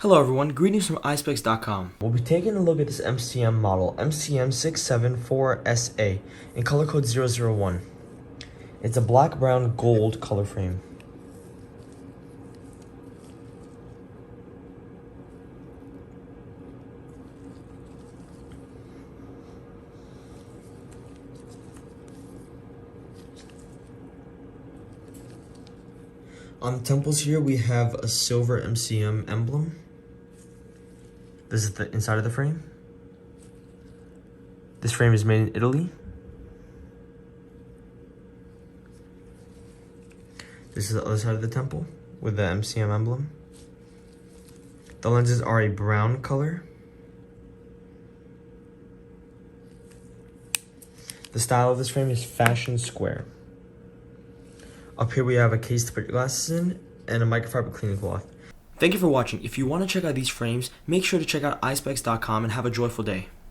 Hello everyone, greetings from Eyespecs.com. We'll be taking a look at this MCM model, MCM674SA, in color code 001. It's a black, brown, gold color frame. On the temples here, we have a silver MCM emblem. This is the inside of the frame. This frame is made in Italy. This is the other side of the temple with the MCM emblem. The lenses are a brown color. The style of this frame is fashion square. Up here we have a case to put your glasses in and a microfiber cleaning cloth. Thank you for watching. If you want to check out these frames, make sure to check out Eyespecs.com and have a joyful day.